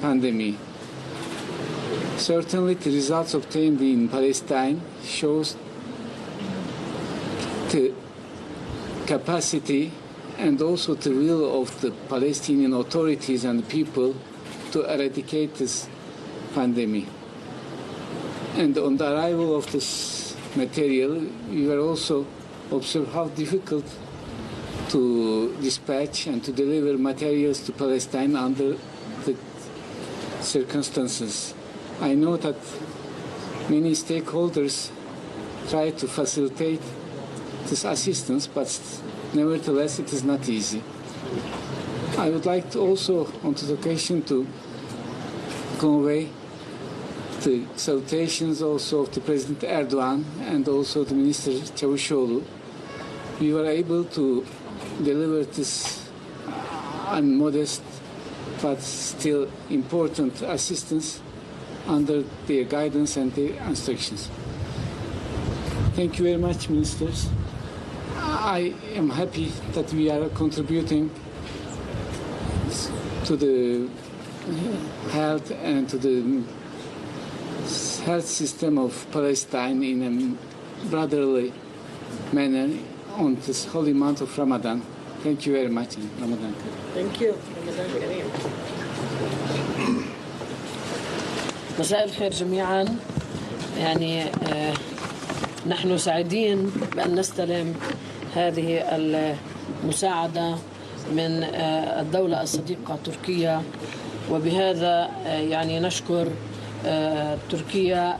pandemic. Certainly, the results obtained in Palestine shows the capacity and also the will of the Palestinian authorities and people to eradicate this pandemic. And on the arrival of this material, we were also observed how difficult to dispatch and to deliver materials to Palestine under the circumstances. I know that many stakeholders try to facilitate this assistance, but nevertheless it is not easy. I would like to also, on this occasion, to convey the salutations also of the President Erdogan and also the Minister Çavuşoğlu. We were able to deliver this modest but still important assistance under their guidance and their instructions. Thank you very much, ministers. I am happy that we are contributing to the health and to the health system of Palestine in a brotherly manner on this holy month of Ramadan. Thank you very much. Ramadan Kareem. Thank you. Ramadan Kareem. مساء الخير جميعا. يعني نحن سعيدين بأن نستلم هذه المساعدة من الدولة الصديقة تركيا، وبهذا يعني نشكر تركيا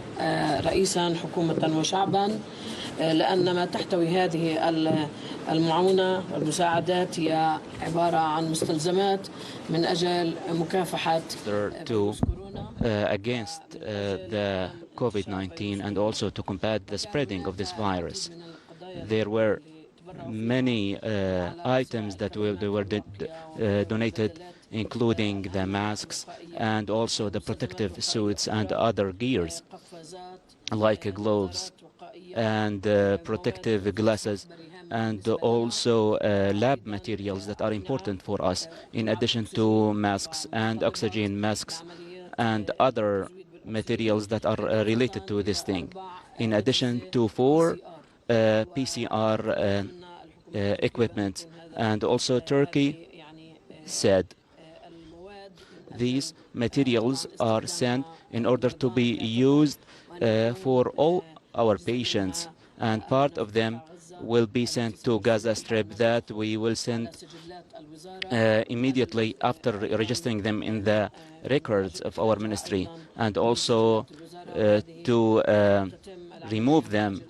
رئيسا حكومة وشعبا، لأن ما تحتوي هذه المعونة والمساعدات هي عبارة عن مستلزمات من أجل مكافحة against the COVID-19 and also to combat the spreading of this virus. There were many items that were donated, including the masks and also the protective suits and other gears like gloves and protective glasses, and also lab materials that are important for us, in addition to masks and oxygen masks and other materials that are related to this thing, in addition to 4 PCR equipment. And also Turkey said these materials are sent in order to be used for all our patients, and part of them will be sent to Gaza Strip that we will send immediately after registering them in the records of our ministry, and also to remove them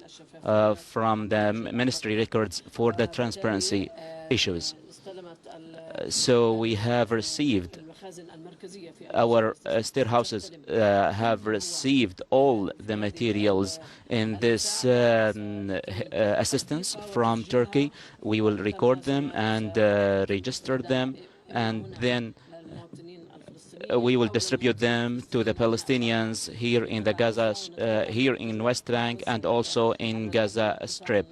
from the ministry records for the transparency issues. So we have received, our storehouses have received all the materials in this assistance from Turkey. We will record them and register them, and then we will distribute them to the Palestinians here in the Gaza, here in West Bank, and also in Gaza Strip.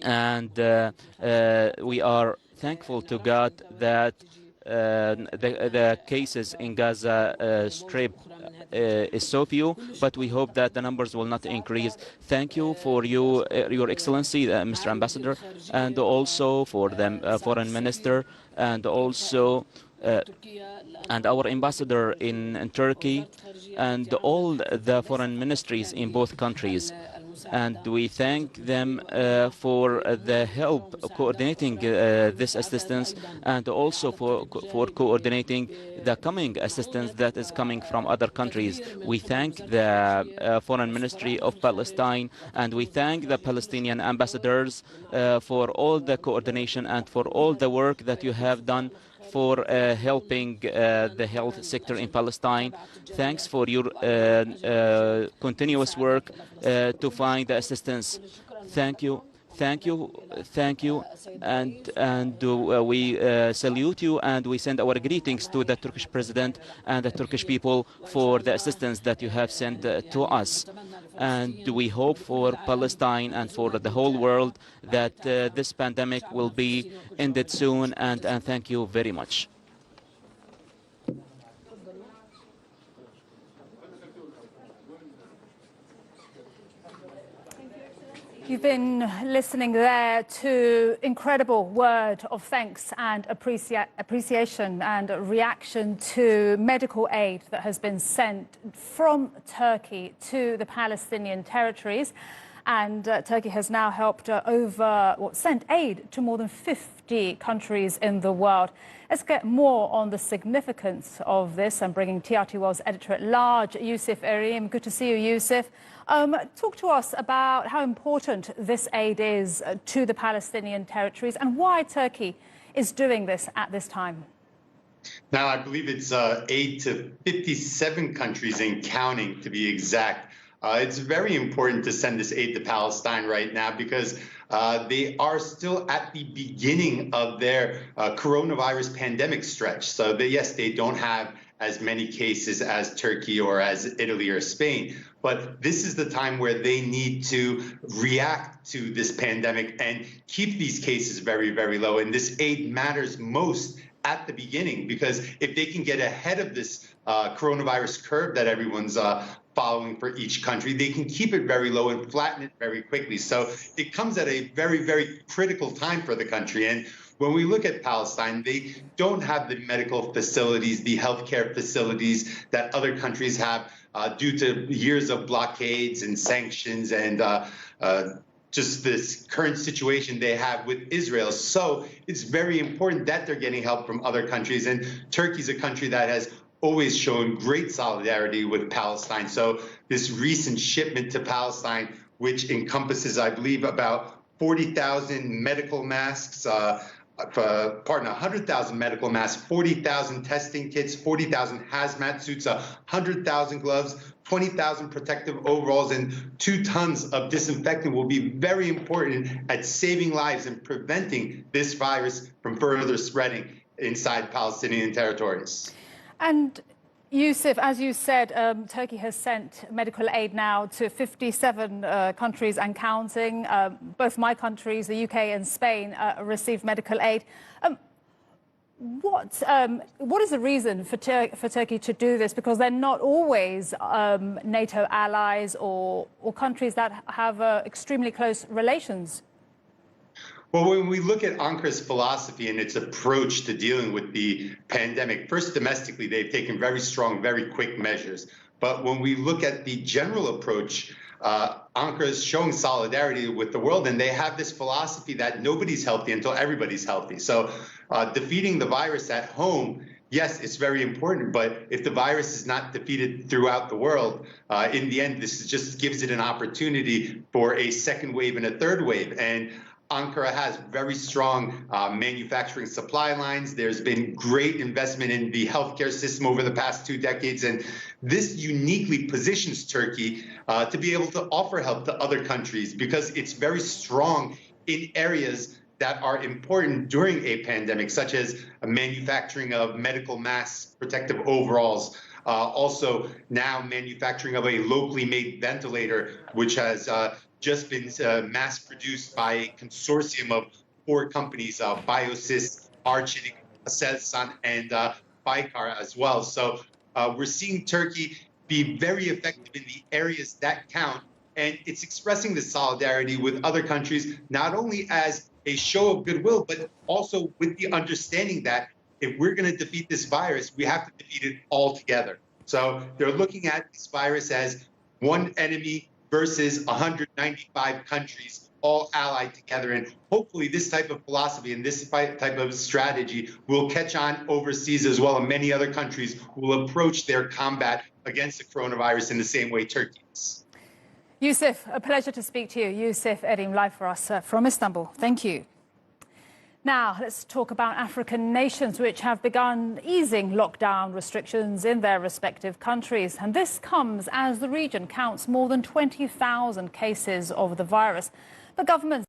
And we are thankful to God that the cases in Gaza Strip is so few, but we hope that the numbers will not increase. Thank you for Your Excellency, Mr. Ambassador, and also for the Foreign Minister, and also and our ambassador in Turkey, and all the foreign ministries in both countries. And we thank them for the help coordinating this assistance, and also for coordinating the coming assistance that is coming from other countries. We thank the Foreign Ministry of Palestine, and we thank the Palestinian ambassadors for all the coordination and for all the work that you have done for helping the health sector in Palestine. Thanks for your continuous work to find the assistance. Thank you. Thank you, thank you, and we salute you, and we send our greetings to the Turkish president and the Turkish people for the assistance that you have sent to us. And we hope for Palestine and for the whole world that this pandemic will be ended soon, and thank you very much. You've been listening there to incredible word of thanks and appreciation and reaction to medical aid that has been sent from Turkey to the Palestinian territories. And Turkey has now helped sent aid to more than 50 countries in the world. Let's get more on the significance of this. I'm bringing TRT World's editor-at-large, Yusuf Erim. Good to see you, Yusuf. Talk to us about how important this aid is to the Palestinian territories and why Turkey is doing this at this time. Now, I believe it's aid to 57 countries and counting, to be exact. It's very important to send this aid to Palestine right now because they are still at the beginning of their coronavirus pandemic stretch. So yes, they don't have as many cases as Turkey or as Italy or Spain. But this is the time where they need to react to this pandemic and keep these cases very, very low. And this aid matters most at the beginning, because if they can get ahead of this coronavirus curve that everyone's following for each country, they can keep it very low and flatten it very quickly. So it comes at a very, very critical time for the country. And when we look at Palestine, they don't have the medical facilities, the healthcare facilities that other countries have due to years of blockades and sanctions and just this current situation they have with Israel. So it's very important that they're getting help from other countries. And Turkey's a country that has always shown great solidarity with Palestine. So this recent shipment to Palestine, which encompasses, I believe, about 40,000 medical masks, 100,000 medical masks, 40,000 testing kits, 40,000 hazmat suits, 100,000 gloves, 20,000 protective overalls, and 2 tons of disinfectant will be very important at saving lives and preventing this virus from further spreading inside Palestinian territories. And Yusuf, as you said, Turkey has sent medical aid now to 57 countries and counting. Both my countries, the UK and Spain, received medical aid. What is the reason for Turkey to do this? Because they're not always NATO allies or countries that have extremely close relations. Well, when we look at Ankara's philosophy and its approach to dealing with the pandemic, first domestically, they've taken very strong, very quick measures. But when we look at the general approach, Ankara is showing solidarity with the world, and they have this philosophy that nobody's healthy until everybody's healthy. So defeating the virus at home, yes, it's very important, but if the virus is not defeated throughout the world, in the end, this just gives it an opportunity for a second wave and a third wave. And Ankara has very strong manufacturing supply lines. There's been great investment in the healthcare system over the past 2 decades. And this uniquely positions Turkey to be able to offer help to other countries because it's very strong in areas that are important during a pandemic, such as manufacturing of medical masks, protective overalls, also now manufacturing of a locally made ventilator, which has just been mass-produced by a consortium of 4 companies, Biosys, Arçelik, Aselsan, and Baykar as well. So we're seeing Turkey be very effective in the areas that count, and it's expressing the solidarity with other countries, not only as a show of goodwill, but also with the understanding that if we're going to defeat this virus, we have to defeat it all together. So they're looking at this virus as one enemy versus 195 countries all allied together. And hopefully this type of philosophy and this type of strategy will catch on overseas as well, and many other countries will approach their combat against the coronavirus in the same way Turkey is. Yusuf, a pleasure to speak to you. Yusuf Erim, live for us from Istanbul. Thank you. Now, let's talk about African nations which have begun easing lockdown restrictions in their respective countries. And this comes as the region counts more than 20,000 cases of the virus. The government